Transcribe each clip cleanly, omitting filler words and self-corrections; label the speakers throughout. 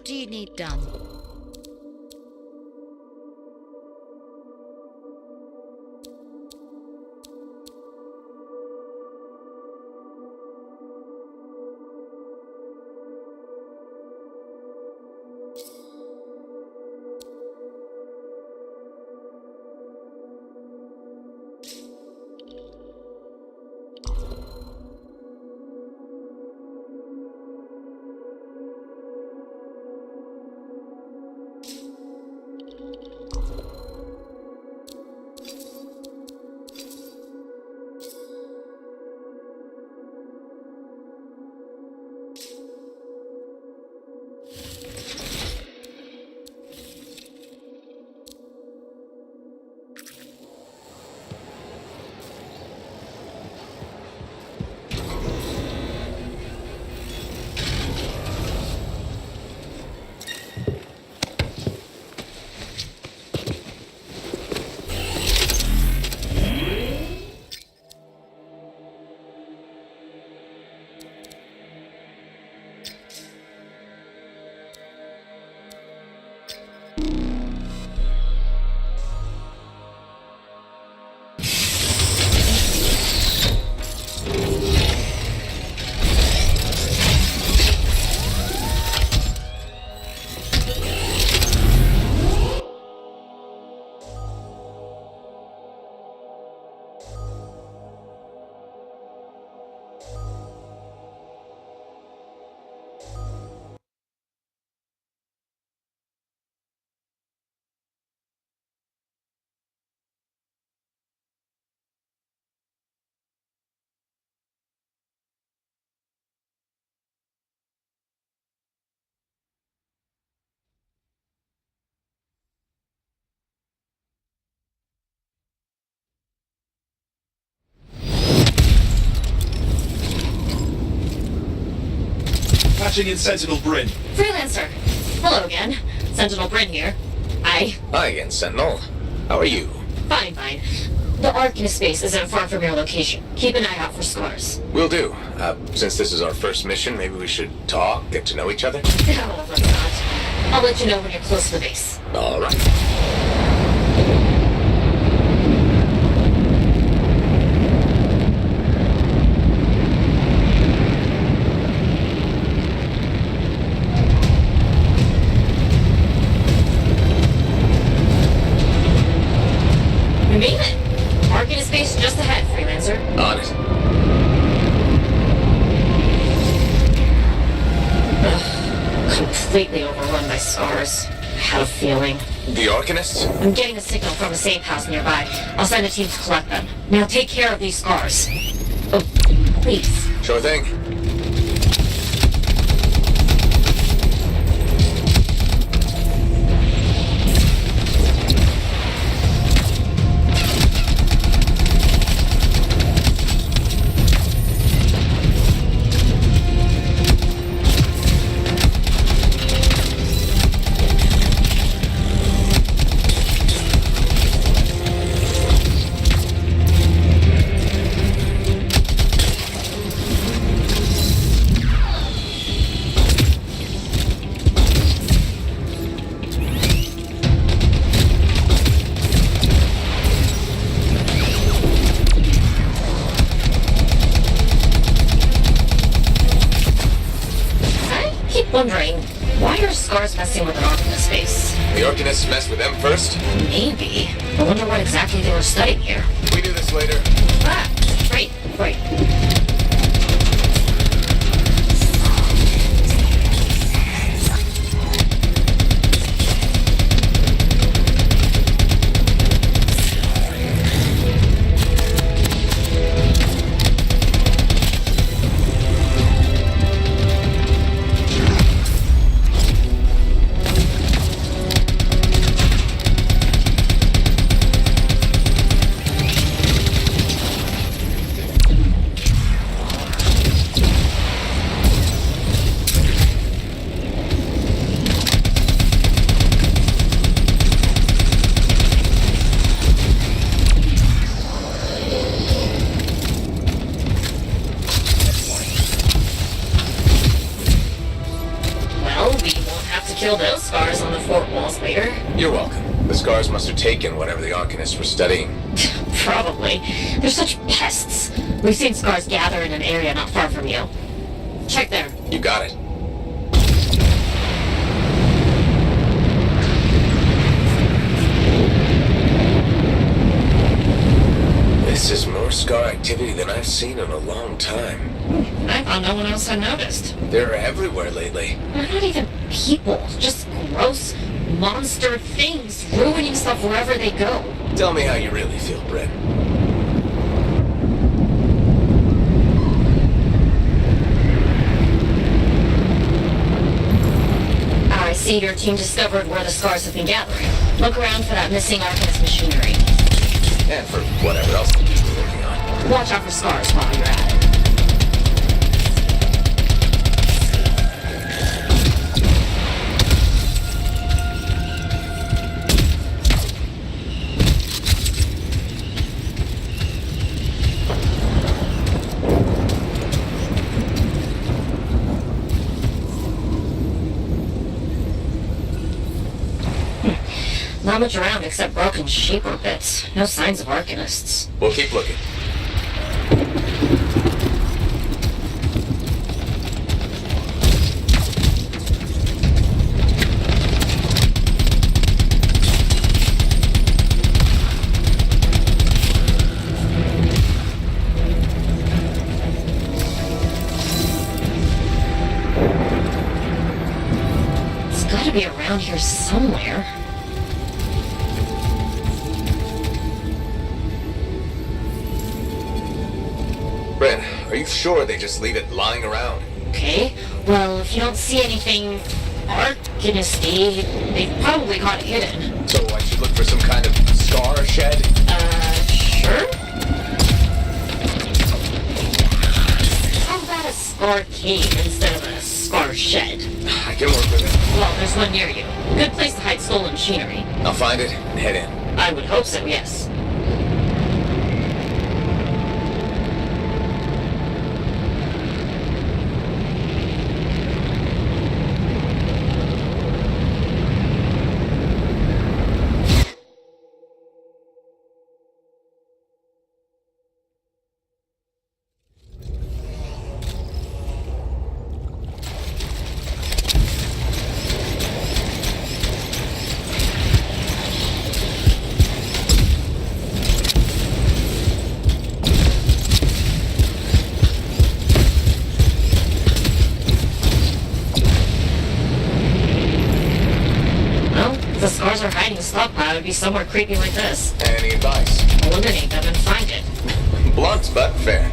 Speaker 1: What do you need done?
Speaker 2: Patching in Sentinel Bryn.
Speaker 3: Freelancer! Hello again. Sentinel Bryn here.
Speaker 4: Hi again, Sentinel. How are you?
Speaker 3: Fine. The Ark in space isn't far from your location. Keep an eye out for scars.
Speaker 4: Will do. Since this is our first mission, maybe we should talk, get to know each other?
Speaker 3: No, let's not. I'll let you know when you're close to the base.
Speaker 4: All right.
Speaker 3: We made it! Ark in space just ahead, Freelancer.
Speaker 4: On it.
Speaker 3: Completely overrun by scars. I had a feeling.
Speaker 4: The Arcanists?
Speaker 3: I'm getting a signal from a safe house nearby. I'll send a team to collect them. Now take care of these scars. Oh, please.
Speaker 4: Sure thing.
Speaker 3: Wondering, why are scars messing with an Ark in space?
Speaker 4: The Arcanists messed with them first?
Speaker 3: Maybe. I wonder what exactly they were studying here.
Speaker 4: We do this later.
Speaker 3: Ah, right.
Speaker 4: scars must have taken whatever the Arcanists were studying.
Speaker 3: Probably. They're such pests. We've seen scars gather in an area not far from you. Check there.
Speaker 4: You got it. This is more scar activity than I've seen in a long time.
Speaker 3: I thought no one else had noticed.
Speaker 4: They're everywhere lately.
Speaker 3: They're not even people. Just gross monster things ruining stuff wherever they go.
Speaker 4: Tell me how you really feel, Brett.
Speaker 3: I see your team discovered where the scars have been gathering. Look around for that missing Arcanist machinery.
Speaker 4: And for whatever else you're working on.
Speaker 3: Watch out for scars while you're at it. Not much around except broken shaper bits. No signs of Arcanists.
Speaker 4: We'll keep looking.
Speaker 3: It's gotta be around here somewhere.
Speaker 4: Brett, are you sure they just leave it lying around?
Speaker 3: Okay, well, if you don't see anything Arcanisty, they've probably got it hidden.
Speaker 4: So I should look for some kind of scar shed?
Speaker 3: Sure? How about a scar cave instead of a scar shed?
Speaker 4: I can work with it.
Speaker 3: Well, there's one near you. Good place to hide stolen machinery.
Speaker 4: I'll find it and head in.
Speaker 3: I would hope so, yes. The scars are hiding a stockpile would be somewhere creepy like this.
Speaker 4: Any advice?
Speaker 3: Eliminate them and find it.
Speaker 4: Blunt but fair.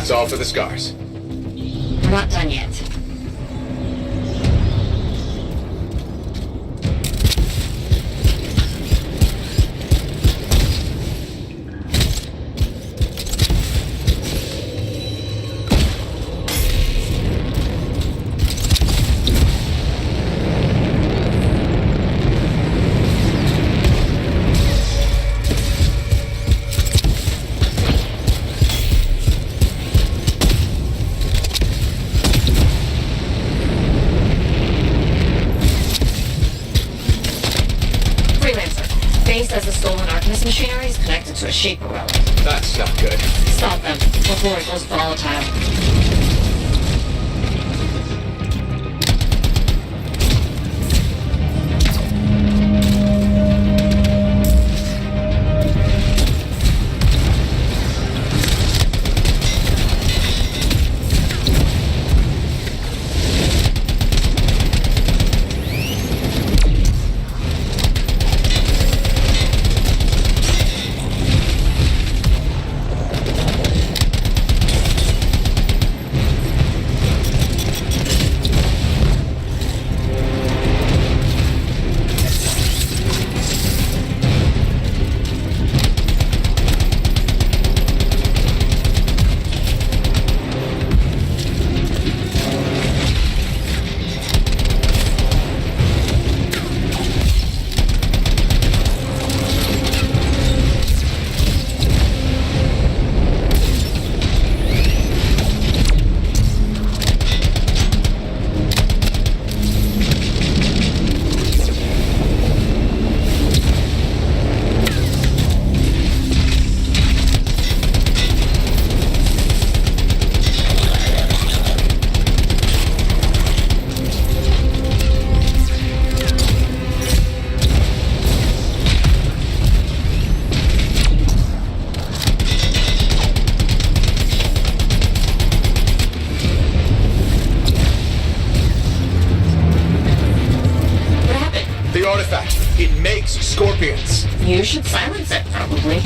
Speaker 4: That's all for the scars.
Speaker 3: We're not done yet. Shaper relic.
Speaker 4: That's not good.
Speaker 3: Stop them before it goes volatile.
Speaker 4: It makes scorpions.
Speaker 3: You should silence it, probably.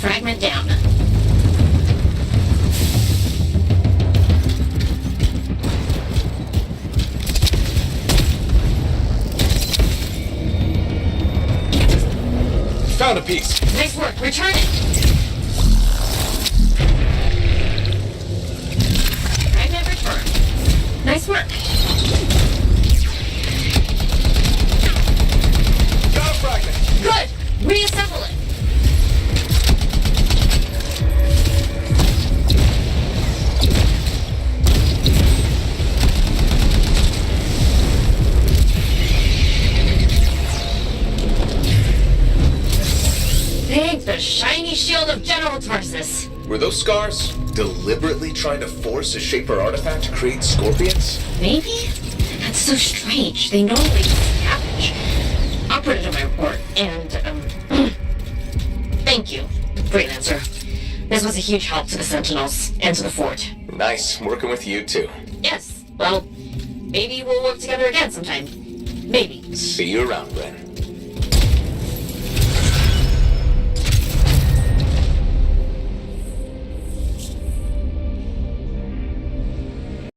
Speaker 3: Fragment down.
Speaker 4: Found a piece.
Speaker 3: Nice work. Return it. Fragment returned. Nice work.
Speaker 4: Got a fragment.
Speaker 3: Good. Reassemble it. Thank the shiny shield of General Tarsus.
Speaker 4: Were those scars deliberately trying to force a Shaper artifact to create scorpions?
Speaker 3: Maybe? That's so strange. They normally scavenge. I'll put it in my report. And, thank you, Freelancer. This was a huge help to the Sentinels and to the fort.
Speaker 4: Nice working with you too.
Speaker 3: Yes, well, maybe we'll work together again sometime. Maybe.
Speaker 4: See you around, Ren.